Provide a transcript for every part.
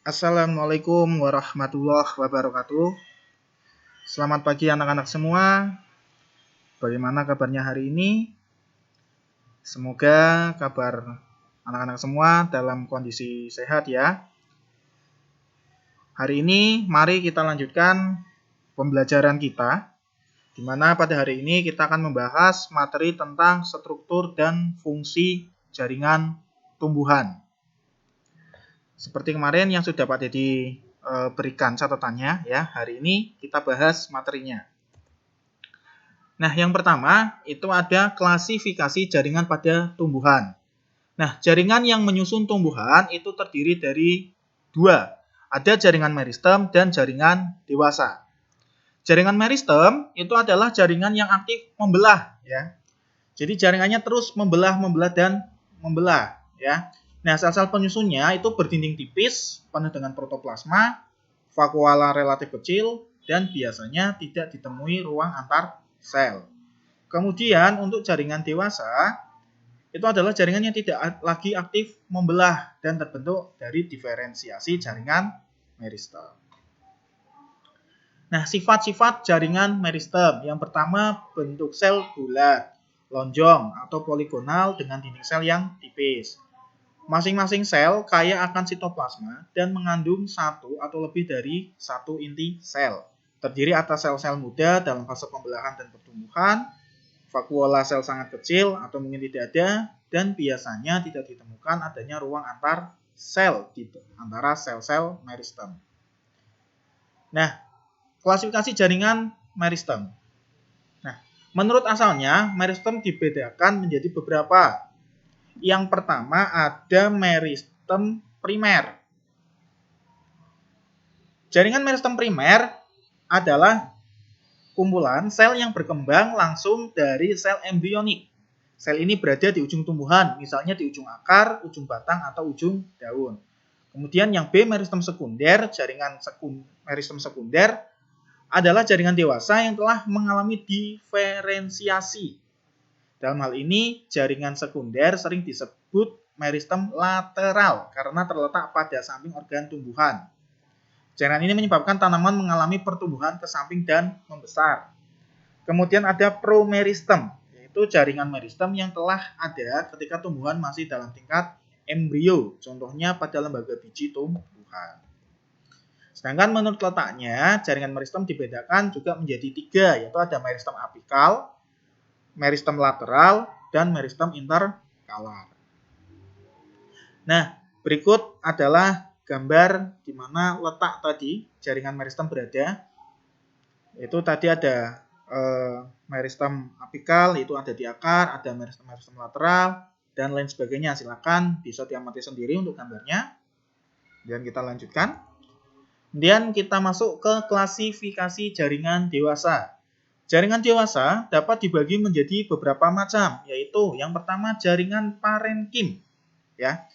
Assalamualaikum warahmatullahi wabarakatuh. Selamat pagi anak-anak semua. Bagaimana kabarnya hari ini? Semoga kabar anak-anak semua dalam kondisi sehat ya. Hari ini mari kita lanjutkan pembelajaran kita, di mana pada hari ini kita akan membahas materi tentang struktur dan fungsi jaringan tumbuhan. Seperti kemarin yang sudah Pak Dedi berikan catatannya ya, hari ini kita bahas materinya. Nah, yang pertama itu ada klasifikasi jaringan pada tumbuhan. Nah, jaringan yang menyusun tumbuhan itu terdiri dari dua. Ada jaringan meristem dan jaringan dewasa. Jaringan meristem itu adalah jaringan yang aktif membelah ya. Jadi jaringannya terus membelah dan membelah ya. Nah, sel-sel penyusunnya itu berdinding tipis, penuh dengan protoplasma, vakuola relatif kecil, dan biasanya tidak ditemui ruang antar sel. Kemudian untuk jaringan dewasa, itu adalah jaringan yang tidak lagi aktif membelah dan terbentuk dari diferensiasi jaringan meristem. Nah, sifat-sifat jaringan meristem. Yang pertama, bentuk sel bulat, lonjong atau poligonal dengan dinding sel yang tipis. Masing-masing sel kaya akan sitoplasma dan mengandung satu atau lebih dari satu inti sel. Terdiri atas sel-sel muda dalam fase pembelahan dan pertumbuhan, vakuola sel sangat kecil atau mungkin tidak ada, dan biasanya tidak ditemukan adanya ruang antar sel antara sel-sel meristem. Nah, klasifikasi jaringan meristem. Nah, menurut asalnya, meristem dibedakan menjadi beberapa. Yang pertama ada meristem primer. Jaringan meristem primer adalah kumpulan sel yang berkembang langsung dari sel embrionik. Sel ini berada di ujung tumbuhan, misalnya di ujung akar, ujung batang, atau ujung daun. Kemudian yang B, meristem sekunder. Jaringan meristem sekunder adalah jaringan dewasa yang telah mengalami diferensiasi. Dalam hal ini, jaringan sekunder sering disebut meristem lateral karena terletak pada samping organ tumbuhan. Jaringan ini menyebabkan tanaman mengalami pertumbuhan ke samping dan membesar. Kemudian ada promeristem, yaitu jaringan meristem yang telah ada ketika tumbuhan masih dalam tingkat embrio, contohnya pada lembaga biji tumbuhan. Sedangkan menurut letaknya, jaringan meristem dibedakan juga menjadi tiga, yaitu ada meristem apikal, meristem lateral, dan meristem interkalar. Nah, berikut adalah gambar di mana letak tadi jaringan meristem berada. Itu tadi ada meristem apikal, itu ada di akar, ada meristem lateral, dan lain sebagainya. Silakan bisa diamati sendiri untuk gambarnya. Dan kita lanjutkan. Kemudian kita masuk ke klasifikasi jaringan dewasa. Jaringan dewasa dapat dibagi menjadi beberapa macam, yaitu yang pertama jaringan parenkim. Ya.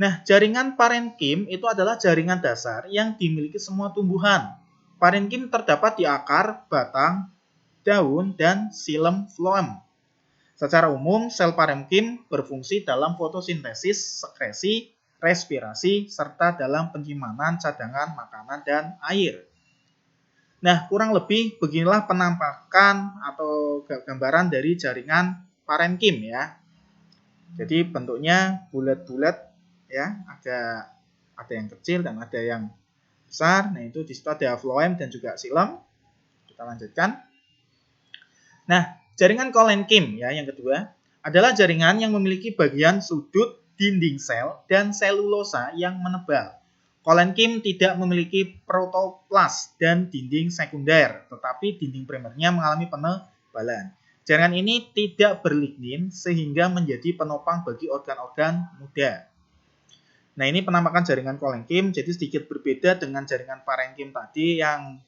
Nah, jaringan parenkim itu adalah jaringan dasar yang dimiliki semua tumbuhan. Parenkim terdapat di akar, batang, daun, dan xilem phloem. Secara umum, sel parenkim berfungsi dalam fotosintesis, sekresi, respirasi, serta dalam penyimpanan cadangan makanan dan air. Nah, kurang lebih beginilah penampakan atau gambaran dari jaringan parenkim ya. Jadi bentuknya bulat-bulat ya, ada yang kecil dan ada yang besar. Nah, itu di situ ada phloem dan juga xilem. Kita lanjutkan. Nah, jaringan kolenkim ya yang kedua adalah jaringan yang memiliki bagian sudut dinding sel dan selulosa yang menebal. Kolenkim tidak memiliki protoplas dan dinding sekunder, tetapi dinding primernya mengalami penebalan. Jaringan ini tidak berlignin sehingga menjadi penopang bagi organ-organ muda. Nah, ini penampakan jaringan kolenkim, jadi sedikit berbeda dengan jaringan parenkim tadi yang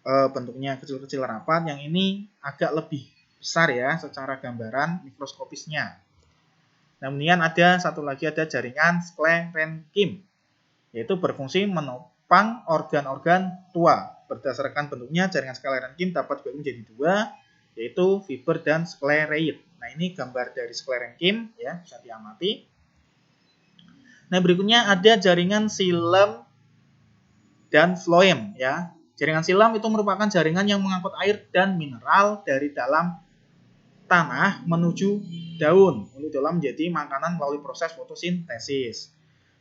bentuknya kecil-kecil rapat. Yang ini agak lebih besar ya secara gambaran mikroskopisnya. Kemudian ada satu lagi, ada jaringan sklerenkim, yaitu berfungsi menopang organ-organ tua. Berdasarkan bentuknya, jaringan sklerenkim dapat dibagi menjadi dua, yaitu fiber dan sklereid. Nah, ini gambar dari sklerenkim ya, bisa diamati. Nah, berikutnya ada jaringan xilem dan floem ya. Jaringan silam itu merupakan jaringan yang mengangkut air dan mineral dari dalam tanah menuju daun untuk dalam menjadi makanan melalui proses fotosintesis.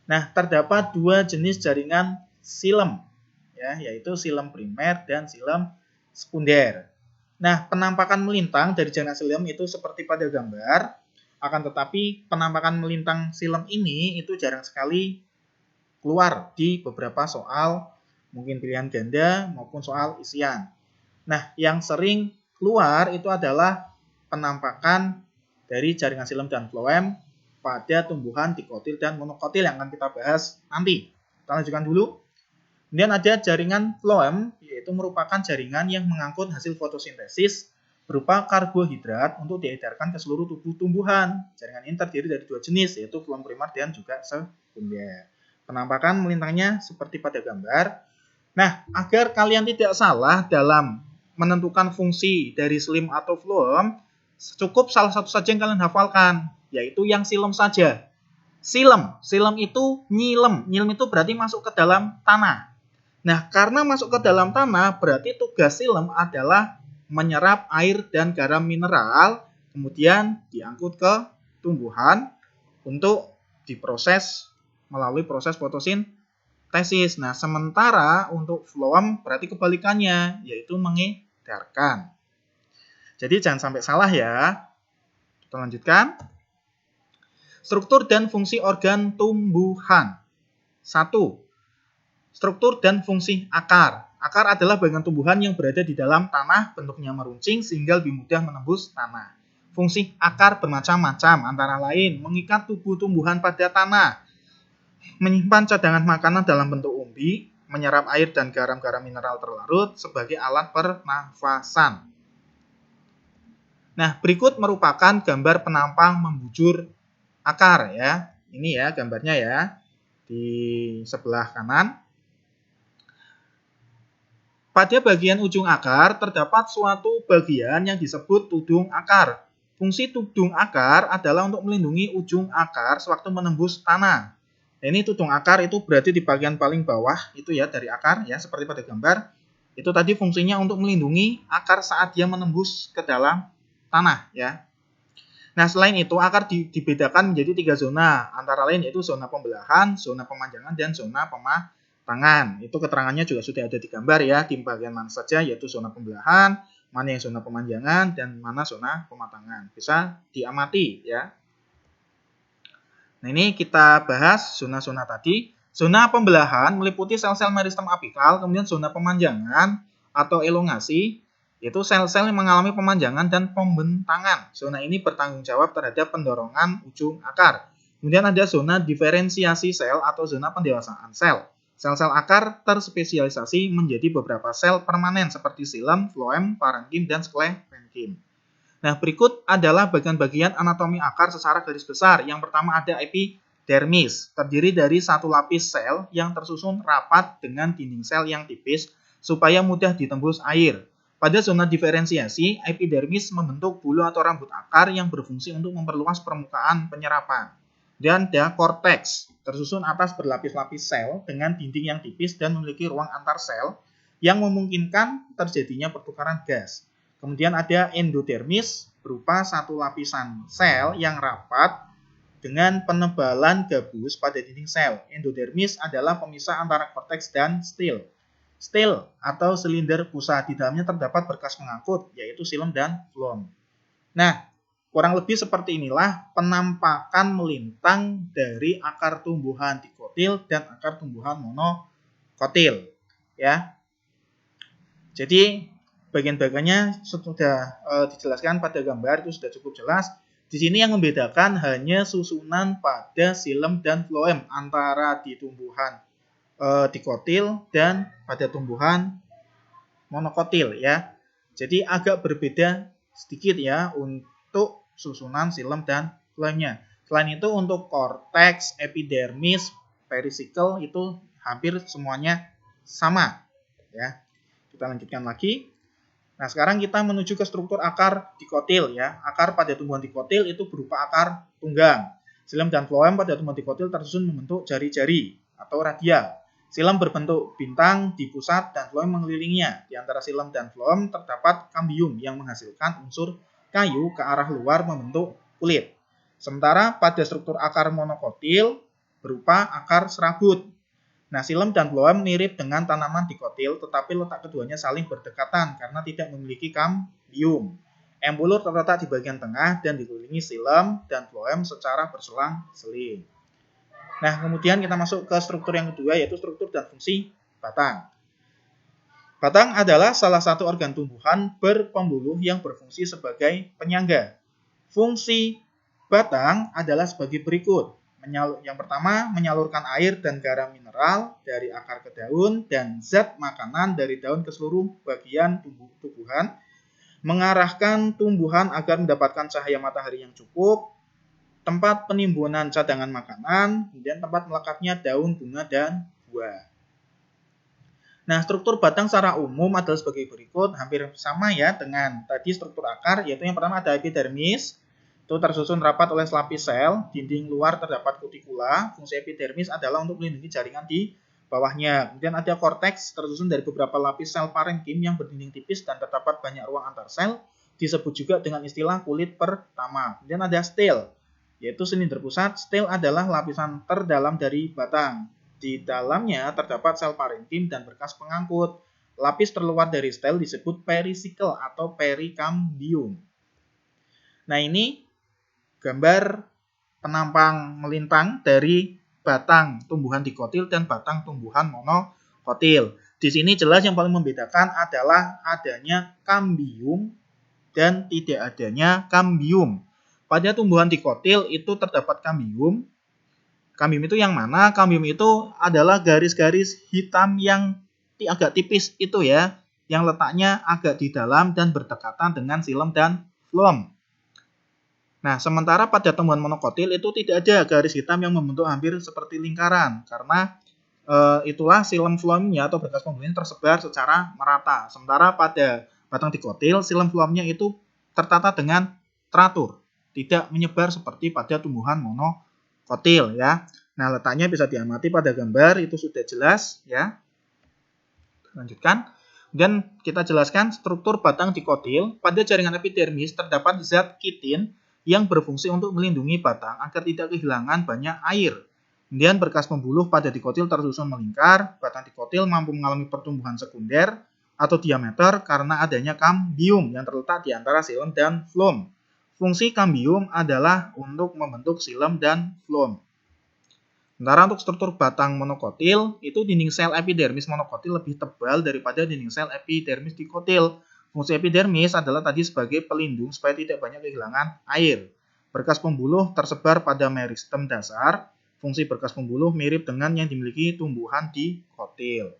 Nah, terdapat dua jenis jaringan silem ya, yaitu silem primer dan silem sekunder. Nah, penampakan melintang dari jaringan silem itu seperti pada gambar, akan tetapi penampakan melintang silem ini itu jarang sekali keluar di beberapa soal, mungkin pilihan ganda maupun soal isian. Nah, yang sering keluar itu adalah penampakan dari jaringan silem dan floem pada tumbuhan dikotil dan monokotil yang akan kita bahas nanti. Kita lanjutkan dulu. Kemudian ada jaringan floem, yaitu merupakan jaringan yang mengangkut hasil fotosintesis berupa karbohidrat untuk diedarkan ke seluruh tubuh tumbuhan. Jaringan ini terdiri dari dua jenis, yaitu floem primer dan juga sekunder. Penampakan melintangnya seperti pada gambar. Nah, agar kalian tidak salah dalam menentukan fungsi dari silem atau floem, cukup salah satu saja yang kalian hafalkan, yaitu yang silem saja. Silem itu nyilem. Nyilem itu berarti masuk ke dalam tanah. Nah, karena masuk ke dalam tanah, berarti tugas silem adalah menyerap air dan garam mineral, kemudian diangkut ke tumbuhan untuk diproses melalui proses fotosintesis. Nah, sementara untuk floem berarti kebalikannya, yaitu mengedarkan. Jadi jangan sampai salah ya. Kita lanjutkan. Struktur dan fungsi organ tumbuhan. 1. Struktur dan fungsi akar. Akar adalah bagian tumbuhan yang berada di dalam tanah, bentuknya meruncing sehingga lebih mudah menembus tanah. Fungsi akar bermacam-macam, antara lain mengikat tubuh tumbuhan pada tanah, menyimpan cadangan makanan dalam bentuk umbi, menyerap air dan garam-garam mineral terlarut sebagai alat pernafasan. Nah, berikut merupakan gambar penampang membujur akar ya. Ini ya gambarnya ya. Di sebelah kanan. Pada bagian ujung akar terdapat suatu bagian yang disebut tudung akar. Fungsi tudung akar adalah untuk melindungi ujung akar sewaktu menembus tanah. Nah, ini tudung akar itu berarti di bagian paling bawah itu ya dari akar ya, seperti pada gambar. Itu tadi fungsinya untuk melindungi akar saat dia menembus ke dalam tanah ya. Nah, selain itu akar dibedakan menjadi 3 zona, antara lain yaitu zona pembelahan, zona pemanjangan, dan zona pematangan. Itu keterangannya juga sudah ada di gambar ya, di bagian mana saja yaitu zona pembelahan, mana yang zona pemanjangan, dan mana zona pematangan. Bisa diamati ya. Nah, ini kita bahas zona-zona tadi. Zona pembelahan meliputi sel-sel meristem apikal, kemudian zona pemanjangan atau elongasi, yaitu sel-sel yang mengalami pemanjangan dan pembentangan. Zona ini bertanggung jawab terhadap pendorongan ujung akar. Kemudian ada zona diferensiasi sel atau zona pendewasaan sel. Sel-sel akar terspesialisasi menjadi beberapa sel permanen seperti silem, floem, parenkim, dan sklerenkim. Nah, berikut adalah bagian-bagian anatomi akar secara garis besar. Yang pertama ada epidermis, terdiri dari satu lapis sel yang tersusun rapat dengan dinding sel yang tipis supaya mudah ditembus air. Pada zona diferensiasi, epidermis membentuk bulu atau rambut akar yang berfungsi untuk memperluas permukaan penyerapan. Dan ada korteks, tersusun atas berlapis-lapis sel dengan dinding yang tipis dan memiliki ruang antar sel yang memungkinkan terjadinya pertukaran gas. Kemudian ada endodermis, berupa satu lapisan sel yang rapat dengan penebalan gabus pada dinding sel. Endodermis adalah pemisah antara korteks dan stil. Stil atau silinder pusat, di dalamnya terdapat berkas pengangkut, yaitu silem dan floem. Nah, kurang lebih seperti inilah penampakan melintang dari akar tumbuhan dikotil dan akar tumbuhan monokotil. Ya. Jadi bagian-bagiannya sudah dijelaskan pada gambar, itu sudah cukup jelas. Di sini yang membedakan hanya susunan pada silem dan floem antara di tumbuhan dikotil dan pada tumbuhan monokotil ya. Jadi agak berbeda sedikit ya untuk susunan silem dan floemnya. Selain itu untuk korteks, epidermis, perisikkel itu hampir semuanya sama ya. Kita lanjutkan lagi. Nah, sekarang kita menuju ke struktur akar dikotil ya. Akar pada tumbuhan dikotil itu berupa akar tunggang. Silem dan floem pada tumbuhan dikotil tersusun membentuk jari-jari atau radial. Silem berbentuk bintang di pusat dan floem mengelilinginya. Di antara silem dan floem terdapat kambium yang menghasilkan unsur kayu ke arah luar membentuk kulit. Sementara pada struktur akar monokotil berupa akar serabut. Nah, silem dan floem mirip dengan tanaman dikotil, tetapi letak keduanya saling berdekatan karena tidak memiliki kambium. Embulur terletak di bagian tengah dan dikelilingi silem dan floem secara berselang-seling. Nah, kemudian kita masuk ke struktur yang kedua, yaitu struktur dan fungsi batang. Batang adalah salah satu organ tumbuhan berpembuluh yang berfungsi sebagai penyangga. Fungsi batang adalah sebagai berikut. Yang pertama, menyalurkan air dan garam mineral dari akar ke daun dan zat makanan dari daun ke seluruh bagian tumbuhan, mengarahkan tumbuhan agar mendapatkan cahaya matahari yang cukup, tempat penimbunan cadangan makanan, kemudian tempat melekatnya daun, bunga, dan buah. Nah, struktur batang secara umum adalah sebagai berikut, hampir sama ya dengan tadi struktur akar, yaitu yang pertama ada epidermis, itu tersusun rapat oleh selapis sel, dinding luar terdapat kutikula, fungsi epidermis adalah untuk melindungi jaringan di bawahnya. Kemudian ada korteks, tersusun dari beberapa lapis sel parenkim yang berdinding tipis dan terdapat banyak ruang antar sel, disebut juga dengan istilah kulit pertama. Kemudian ada stil, yaitu silinder pusat. Stil adalah lapisan terdalam dari batang. Di dalamnya terdapat sel parenkim dan berkas pengangkut. Lapis terluar dari stil disebut perisikel atau perikambium. Nah, ini gambar penampang melintang dari batang tumbuhan dikotil dan batang tumbuhan monokotil. Di sini jelas yang paling membedakan adalah adanya kambium dan tidak adanya kambium. Pada tumbuhan dikotil itu terdapat kambium. Kambium itu yang mana? Kambium itu adalah garis-garis hitam yang agak tipis itu ya, yang letaknya agak di dalam dan berdekatan dengan silem dan floem. Nah, sementara pada tumbuhan monokotil itu tidak ada garis hitam yang membentuk hampir seperti lingkaran, karena itulah silem floemnya atau berkas pembuluhnya tersebar secara merata. Sementara pada batang dikotil, silem floemnya itu tertata dengan teratur, tidak menyebar seperti pada tumbuhan monokotil ya. Nah, letaknya bisa diamati pada gambar, itu sudah jelas ya. Lanjutkan. Dan kita jelaskan struktur batang dikotil. Pada jaringan epidermis terdapat zat kitin yang berfungsi untuk melindungi batang agar tidak kehilangan banyak air. Kemudian berkas pembuluh pada dikotil tersusun melingkar. Batang dikotil mampu mengalami pertumbuhan sekunder atau diameter karena adanya kambium yang terletak di antara silem dan floem. Fungsi kambium adalah untuk membentuk silem dan floem. Sementara untuk struktur batang monokotil, itu dinding sel epidermis monokotil lebih tebal daripada dinding sel epidermis dikotil. Fungsi epidermis adalah tadi sebagai pelindung supaya tidak banyak kehilangan air. Berkas pembuluh tersebar pada meristem dasar. Fungsi berkas pembuluh mirip dengan yang dimiliki tumbuhan dikotil.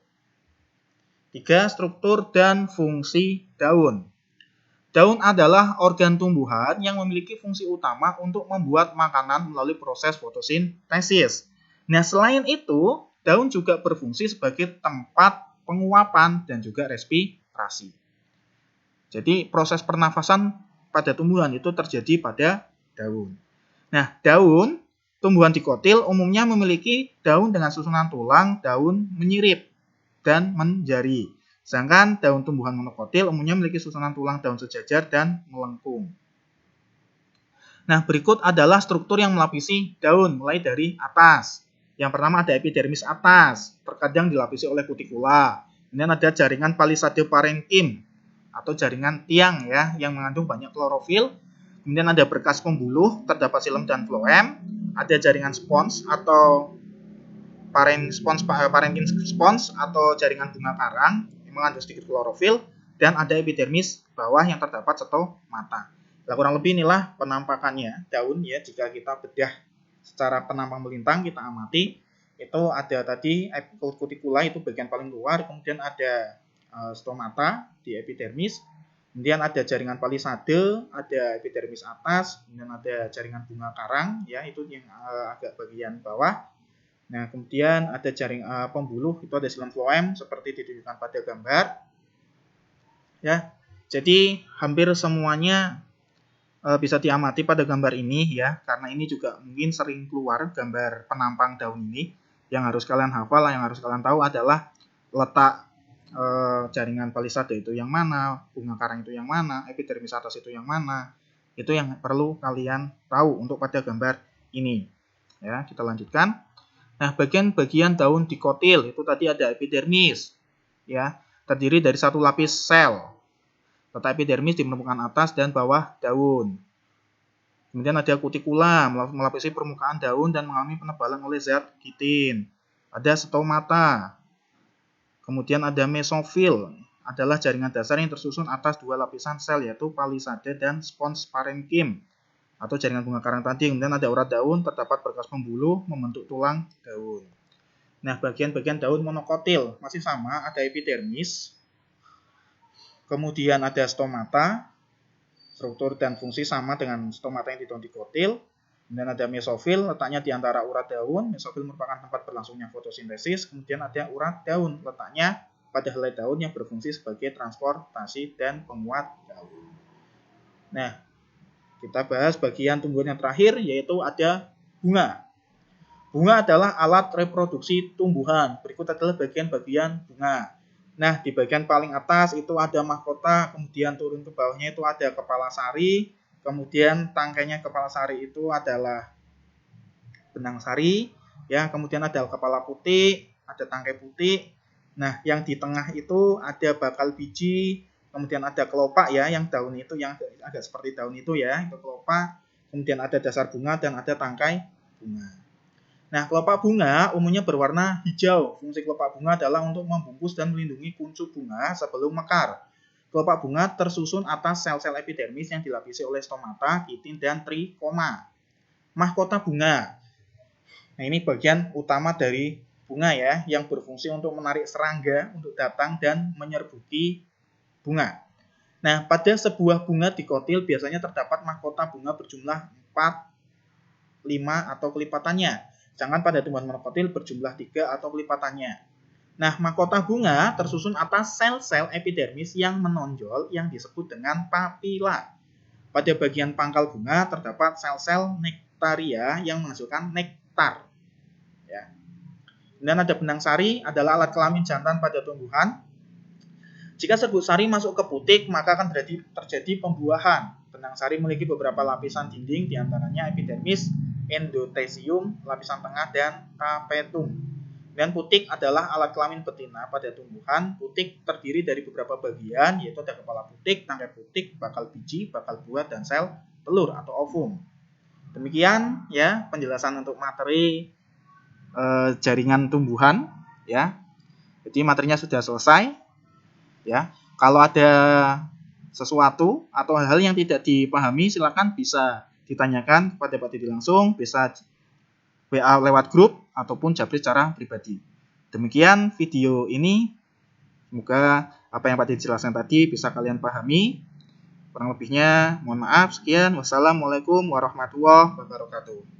3. Struktur dan fungsi daun. Daun adalah organ tumbuhan yang memiliki fungsi utama untuk membuat makanan melalui proses fotosintesis. Nah, selain itu, daun juga berfungsi sebagai tempat penguapan dan juga respirasi. Jadi, proses pernafasan pada tumbuhan itu terjadi pada daun. Nah, daun tumbuhan dikotil umumnya memiliki daun dengan susunan tulang, daun menyirip, dan menjari. Sedangkan daun tumbuhan monokotil umumnya memiliki susunan tulang, daun sejajar, dan melengkung. Nah, berikut adalah struktur yang melapisi daun mulai dari atas. Yang pertama ada epidermis atas, terkadang dilapisi oleh kutikula. Kemudian ada jaringan palisade parenkim atau jaringan tiang ya, yang mengandung banyak klorofil. Kemudian ada berkas pembuluh, terdapat silem dan floem. Ada jaringan spons atau parenkim spons atau jaringan bunga karang yang mengandung sedikit klorofil. Dan ada epidermis bawah yang terdapat stomata. Nah, kurang lebih inilah penampakannya daun ya, jika kita bedah secara penampang melintang kita amati, itu ada tadi kutikula itu bagian paling luar, kemudian ada stomata di epidermis, kemudian ada jaringan palisade, ada epidermis atas, kemudian ada jaringan bunga karang ya, itu yang agak bagian bawah. Nah, kemudian ada jaringan pembuluh, itu ada silem floem seperti ditunjukkan pada gambar ya. Jadi hampir semuanya bisa diamati pada gambar ini ya, karena ini juga mungkin sering keluar gambar penampang daun ini. yang harus kalian hafal, yang harus kalian tahu adalah letak jaringan palisade itu yang mana, bunga karang itu yang mana, epidermis atas itu yang mana. Itu yang perlu kalian tahu untuk pada gambar ini. Ya, kita lanjutkan. Nah, bagian-bagian daun dikotil itu tadi ada epidermis, ya, terdiri dari satu lapis sel. Letak epidermis di permukaan atas dan bawah daun. Kemudian ada kutikula melapisi permukaan daun dan mengalami penebalan oleh zat kitin. Ada stomata. Kemudian ada mesofil, adalah jaringan dasar yang tersusun atas dua lapisan sel yaitu palisade dan spons parenkim atau jaringan bunga karang tadi. Kemudian ada urat daun, terdapat berkas pembuluh membentuk tulang daun. Nah, bagian-bagian daun monokotil masih sama, ada epidermis, kemudian ada stomata, struktur dan fungsi sama dengan stomata yang di daun dikotil. Kemudian ada mesofil, letaknya di antara urat daun. Mesofil merupakan tempat berlangsungnya fotosintesis. Kemudian ada urat daun, letaknya pada helai daun yang berfungsi sebagai transportasi dan penguat daun. Nah, kita bahas bagian tumbuhan yang terakhir, yaitu ada bunga. Bunga adalah alat reproduksi tumbuhan. Berikut adalah bagian-bagian bunga. Nah, di bagian paling atas itu ada mahkota, kemudian turun ke bawahnya itu ada kepala sari, kemudian tangkainya kepala sari itu adalah benang sari, ya, kemudian ada kepala putih, ada tangkai putih. Nah, yang di tengah itu ada bakal biji, kemudian ada kelopak ya, yang daun itu yang agak seperti daun itu ya, itu kelopak. Kemudian ada dasar bunga dan ada tangkai bunga. Nah, kelopak bunga umumnya berwarna hijau. Fungsi kelopak bunga adalah untuk membungkus dan melindungi kuncup bunga sebelum mekar. Kelopak bunga tersusun atas sel-sel epidermis yang dilapisi oleh stomata, kitin, dan trikoma. Mahkota bunga. Nah, ini bagian utama dari bunga ya, yang berfungsi untuk menarik serangga untuk datang dan menyerbuki bunga. Nah, pada sebuah bunga dikotil biasanya terdapat mahkota bunga berjumlah 4, 5, atau kelipatannya. Sedangkan pada tumbuhan monokotil berjumlah 3 atau kelipatannya. Nah, mahkota bunga tersusun atas sel-sel epidermis yang menonjol yang disebut dengan papila. Pada bagian pangkal bunga terdapat sel-sel nektaria yang menghasilkan nektar. Ya. Kemudian ada benang sari, adalah alat kelamin jantan pada tumbuhan. Jika serbuk sari masuk ke putik, maka akan terjadi pembuahan. Benang sari memiliki beberapa lapisan dinding, diantaranya epidermis, endothesium, lapisan tengah, dan tapetum. Dan putik adalah alat kelamin betina pada tumbuhan. Putik terdiri dari beberapa bagian, yaitu ada kepala putik, tangkai putik, bakal biji, bakal buah, dan sel telur atau ovum. Demikian ya penjelasan untuk materi jaringan tumbuhan ya. Jadi materinya sudah selesai ya. Kalau ada sesuatu atau hal-hal yang tidak dipahami, silakan bisa ditanyakan kepada Pak Didi langsung, bisa WA lewat grup ataupun japri secara pribadi. Demikian video ini, semoga apa yang Pak Didi jelaskan tadi bisa kalian pahami. Kurang lebihnya mohon maaf. Sekian, wassalamualaikum warahmatullahi wabarakatuh.